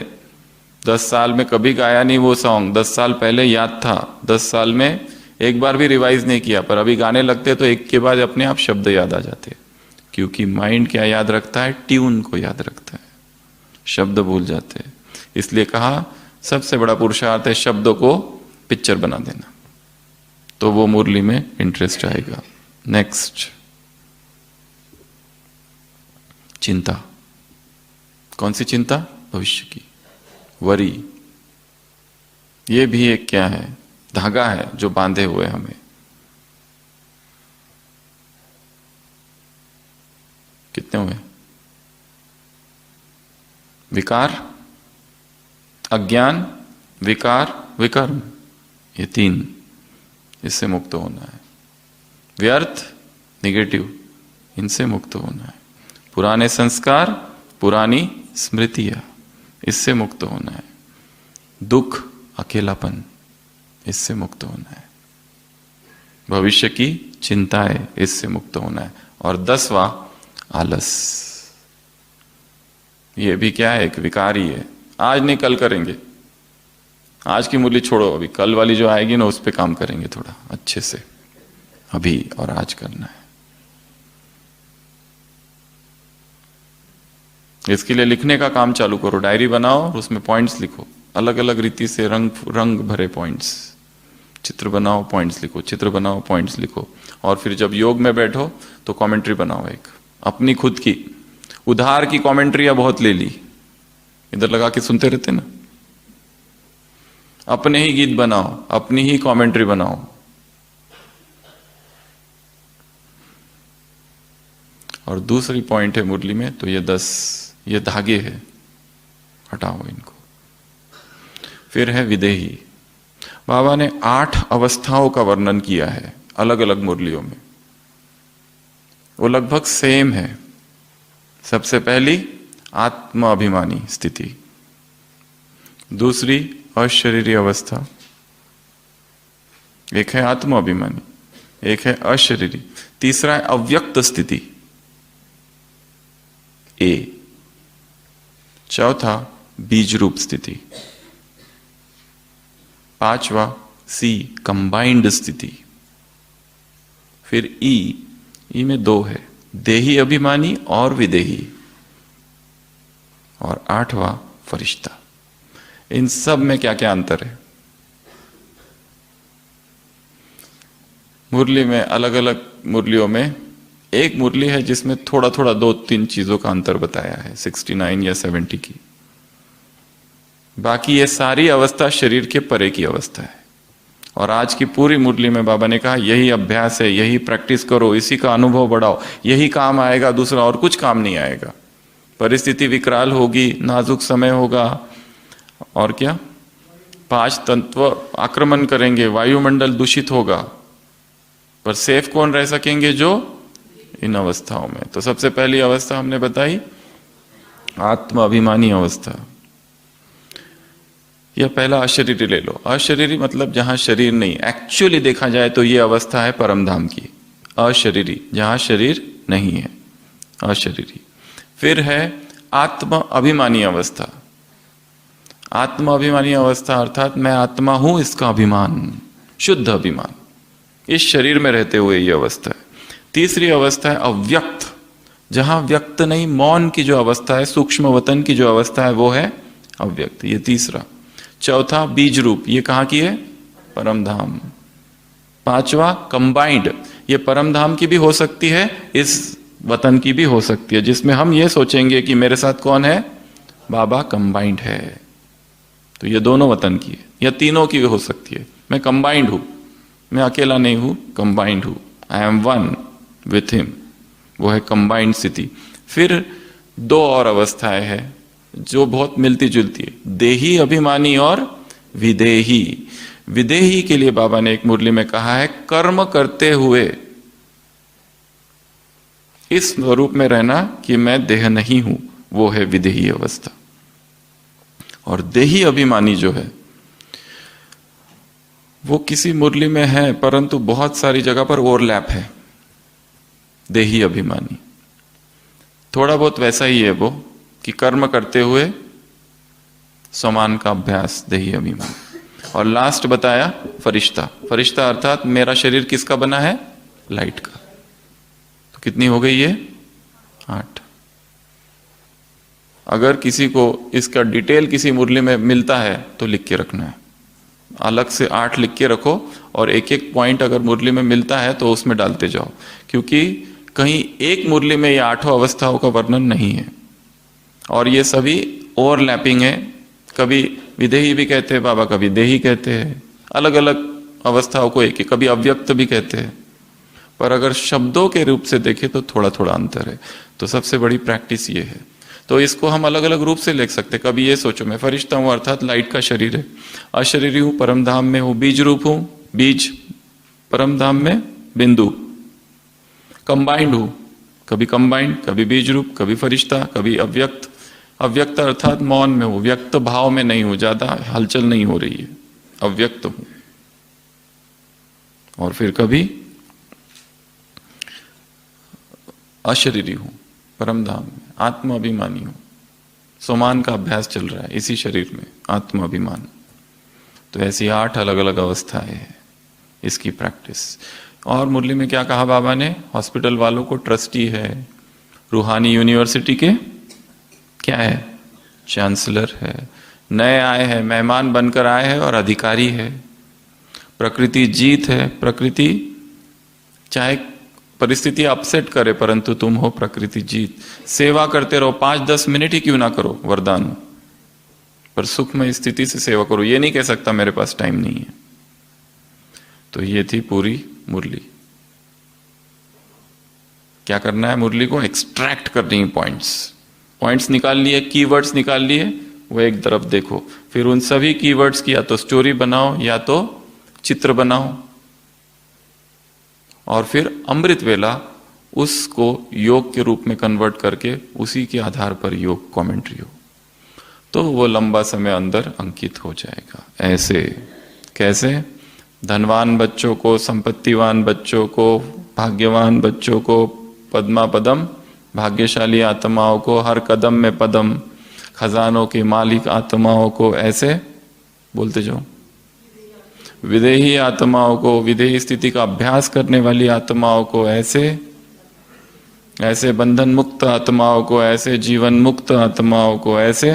10 साल में कभी गाया नहीं वो सॉन्ग, 10 साल पहले याद था, 10 साल में एक बार भी रिवाइज नहीं किया, पर अभी गाने लगते तो एक के बाद अपने आप शब्द याद आ जाते। क्योंकि माइंड क्या याद रखता है? ट्यून को याद रखता है, शब्द भूल जाते हैं। इसलिए कहा सबसे बड़ा पुरुषार्थ है शब्दों को पिक्चर बना देना, तो वो मुरली में इंटरेस्ट आएगा। नेक्स्ट, चिंता। कौन सी चिंता? भविष्य की, वरी। ये भी एक क्या है? धागा है जो बांधे हुए हमें। कितने हुए? विकार, अज्ञान, विकार, विकर्म, ये 3, इससे मुक्त होना है। व्यर्थ, निगेटिव, इनसे मुक्त होना है। पुराने संस्कार, पुरानी स्मृतियां, इससे मुक्त होना है। दुख, अकेलापन, इससे मुक्त होना है। भविष्य की चिंताएं, इससे मुक्त होना है। और 10वां, आलस। ये भी क्या है? एक विकार ही है। आज नहीं कल करेंगे, आज की मुरली छोड़ो, अभी कल वाली जो आएगी ना उस पर काम करेंगे थोड़ा अच्छे से, अभी और आज करना है। इसके लिए लिखने का काम चालू करो, डायरी बनाओ और उसमें पॉइंट्स लिखो, अलग अलग रीति से रंग भरे पॉइंट्स। चित्र बनाओ, पॉइंट्स लिखो, चित्र बनाओ, पॉइंट्स लिखो। और फिर जब योग में बैठो तो कमेंट्री बनाओ, एक अपनी खुद की। उधार की कमेंट्रियां बहुत ले ली, इधर लगा के सुनते रहते ना। अपने ही गीत बनाओ, अपनी ही कमेंट्री बनाओ। और दूसरी पॉइंट है मुरली में, तो ये 10 ये धागे हैं, हटाओ इनको। फिर है विदेही। बाबा ने 8 अवस्थाओं का वर्णन किया है अलग अलग मुरलियों में, वो लगभग सेम है। सबसे पहली आत्म अभिमानी स्थिति, दूसरी अशरीरी अवस्था, एक है आत्म अभिमानी, एक है अशरीरी, तीसरा है अव्यक्त स्थिति ए, चौथा बीज रूप स्थिति, पांचवा सी कंबाइंड स्थिति, फिर ई में 2 है, देही अभिमानी और विदेही, और 8वां फरिश्ता। इन सब में क्या क्या अंतर है? मुरली में अलग अलग मुरलियों में एक मुरली है जिसमें थोड़ा थोड़ा 2-3 चीजों का अंतर बताया है, 69 या 70 की। बाकी ये सारी अवस्था शरीर के परे की अवस्था है। और आज की पूरी मुरली में बाबा ने कहा यही अभ्यास है, यही प्रैक्टिस करो, इसी का अनुभव बढ़ाओ, यही काम आएगा, दूसरा और कुछ काम नहीं आएगा। परिस्थिति विकराल होगी, नाजुक समय होगा, और क्या 5 तत्व आक्रमण करेंगे, वायुमंडल दूषित होगा, पर सेफ कौन रह सकेंगे? जो इन अवस्थाओं में। तो सबसे पहली अवस्था हमने बताई आत्म अभिमानी अवस्था। यह पहला अशरीरी ले लो। अशरीरी मतलब जहां शरीर नहीं, एक्चुअली देखा जाए तो यह अवस्था है परमधाम की। अशरीरी जहां शरीर नहीं है, अशरीरी। फिर है आत्म अभिमानी अवस्था। आत्म अभिमानी अवस्था अर्थात मैं आत्मा हूं, इसका अभिमान, शुद्ध अभिमान, इस शरीर में रहते हुए यह अवस्था है। तीसरी अवस्था है अव्यक्त, जहां व्यक्त नहीं, मौन की जो अवस्था है, सूक्ष्म वतन की जो अवस्था है वो है अव्यक्त, ये तीसरा। चौथा बीज रूप, ये कहां की है? परमधाम। पांचवा कंबाइंड, ये परमधाम की भी हो सकती है, इस वतन की भी हो सकती है, जिसमें हम ये सोचेंगे कि मेरे साथ कौन है? बाबा कंबाइंड है। तो ये दोनों वतन की है, या तीनों की भी हो सकती है। मैं कंबाइंड हूं, मैं अकेला नहीं हूं, कंबाइंड हूं, I am one with him, वो है कंबाइंड स्थिति। फिर 2 और अवस्थाएं हैं जो बहुत मिलती जुलती है, देही अभिमानी और विदेही। विदेही के लिए बाबा ने एक मुरली में कहा है कर्म करते हुए इस स्वरूप में रहना कि मैं देह नहीं हूं, वो है विदेही अवस्था। और देही अभिमानी जो है वो किसी मुरली में है, परंतु बहुत सारी जगह पर ओवरलैप है। देही अभिमानी थोड़ा बहुत वैसा ही है वो, कि कर्म करते हुए समान का अभ्यास, देही अभिमान। और लास्ट बताया फरिश्ता। फरिश्ता अर्थात मेरा शरीर किसका बना है? लाइट का। तो कितनी हो गई ये? 8। अगर किसी को इसका डिटेल किसी मुरली में मिलता है तो लिख के रखना है, अलग से 8 लिख के रखो, और एक एक पॉइंट अगर मुरली में मिलता है तो उसमें डालते जाओ, क्योंकि कहीं एक मुरली में ये 8 अवस्थाओं का वर्णन नहीं है, और ये सभी ओवरलैपिंग है। कभी विदेही भी कहते हैं बाबा, कभी देही कहते हैं, अलग अलग अवस्थाओं को एक, कभी अव्यक्त भी कहते हैं, पर अगर शब्दों के रूप से देखें तो थोड़ा थोड़ा अंतर है। तो सबसे बड़ी प्रैक्टिस ये है। तो इसको हम अलग अलग रूप से लिख सकते। कभी ये सोचो मैं फरिश्ता हूं अर्थात लाइट का शरीर है, अशरीरी हूं, परमधाम में हूं, बीज रूप हूं, बीज, परमधाम में बिंदु, कंबाइंड हूं, कभी कंबाइंड, कभी बीज रूप, कभी फरिश्ता, कभी अव्यक्त। अव्यक्त अर्थात मौन में हूं, व्यक्त भाव में नहीं हूं, ज्यादा हलचल नहीं हो रही है, अव्यक्त हूं। और फिर कभी अशरीरी हूं, परम धाम में आत्म अभिमानी हूं। सोमान का अभ्यास चल रहा है इसी शरीर में, आत्म अभिमान। तो ऐसी 8 अलग अलग अवस्थाएं हैं इसकी प्रैक्टिस। और मुरली में क्या कहा बाबा ने? हॉस्पिटल वालों को ट्रस्टी है, रूहानी यूनिवर्सिटी के क्या है? चांसलर है, नए आए हैं, मेहमान बनकर आए हैं और अधिकारी है। प्रकृति जीत है, प्रकृति चाहे परिस्थिति अपसेट करे परंतु तुम हो प्रकृति जीत। सेवा करते रहो, 5-10 मिनट ही क्यों ना करो, वरदान, पर सुखमय स्थिति से सेवा करो। ये नहीं कह सकता मेरे पास टाइम नहीं है। तो ये थी पूरी मुरली। क्या करना है? मुरली को एक्सट्रैक्ट करनी है, पॉइंट्स निकाल लिए, कीवर्ड्स निकाल लिए, वो एक तरफ देखो। फिर उन सभी कीवर्ड्स की या तो स्टोरी बनाओ या तो चित्र बनाओ, और फिर अमृत वेला उसको योग के रूप में कन्वर्ट करके उसी के आधार पर योग कमेंट्री हो, तो वो लंबा समय अंदर अंकित हो जाएगा। ऐसे कैसे? धनवान बच्चों को, संपत्तिवान बच्चों को, भाग्यवान बच्चों को पद्मा पदम, भाग्यशाली आत्माओं को हर कदम में पदम, खजानों के मालिक आत्माओं को ऐसे बोलते जाओ, विदेही आत्माओं को, विदेही स्थिति का अभ्यास करने वाली आत्माओं को ऐसे, ऐसे बंधन मुक्त आत्माओं को ऐसे, जीवन मुक्त आत्माओं को ऐसे,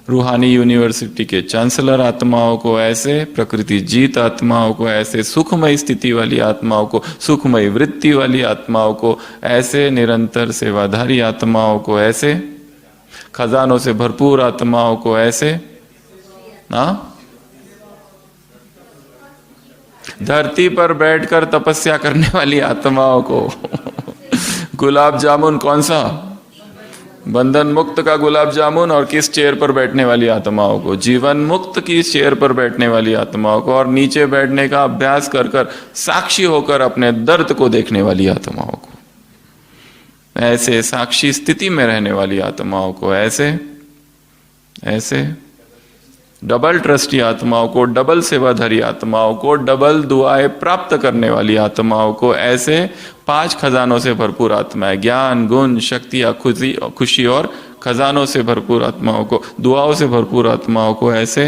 रूहानी यूनिवर्सिटी के चांसलर आत्माओं को ऐसे, प्रकृति जीत आत्माओं को ऐसे, सुखमय स्थिति वाली आत्माओं को, सुखमय वृत्ति वाली आत्माओं को ऐसे, निरंतर सेवाधारी आत्माओं को ऐसे, खजानों से भरपूर आत्माओं को ऐसे, धरती पर बैठकर तपस्या करने वाली आत्माओं को गुलाब जामुन कौन सा? बंधन मुक्त का गुलाब जामुन, और किस चेयर पर बैठने वाली आत्माओं को? जीवन मुक्त की चेयर पर बैठने वाली आत्माओं को, और नीचे बैठने का अभ्यास कर कर साक्षी होकर अपने दर्द को देखने वाली आत्माओं को, ऐसे साक्षी स्थिति में रहने वाली आत्माओं को ऐसे, ऐसे डबल ट्रस्टी आत्माओं को, डबल सेवाधारी आत्माओं को, डबल दुआएं प्राप्त करने वाली आत्माओं को ऐसे, 5 खजानों से भरपूर आत्माएं, ज्ञान, गुण, शक्ति, खुशी और खजानों से भरपूर आत्माओं को, दुआओं से भरपूर आत्माओं को ऐसे।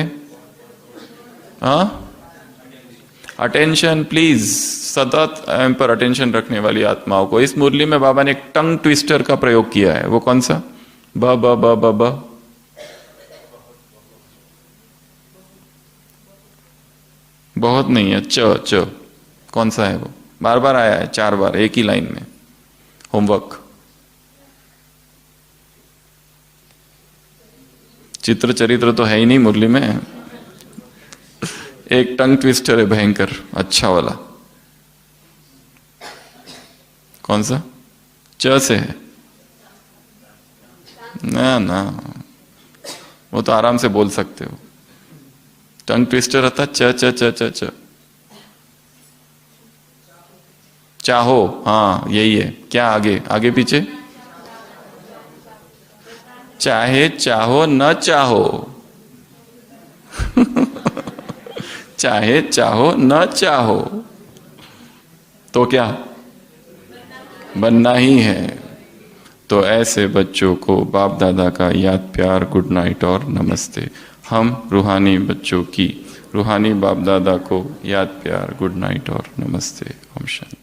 अटेंशन प्लीज, सतत एम पर अटेंशन रखने वाली आत्माओं को। इस मुरली में बाबा ने एक टंग ट्विस्टर का प्रयोग किया है, वो कौन सा? ब ब ब ब ब, बहुत नहीं है, च च, कौन सा है वो? बार बार आया है, 4 बार एक ही लाइन में। होमवर्क, चित्र चरित्र तो है ही नहीं मुरली में, एक टंग ट्विस्टर है भयंकर, अच्छा वाला। कौन सा? च से है ना? ना, वो तो आराम से बोल सकते हो। टंग ट्विस्टर रहता च च च च च, चाहो, हाँ यही है। क्या आगे, आगे पीछे? चाहे चाहो न चाहो चाहे चाहो न चाहो तो क्या बनना ही है। तो ऐसे बच्चों को बाप दादा का याद, प्यार, गुड नाइट और नमस्ते। हम रूहानी बच्चों की, रूहानी बाप दादा को याद, प्यार, गुड नाइट और नमस्ते। ओम शांति।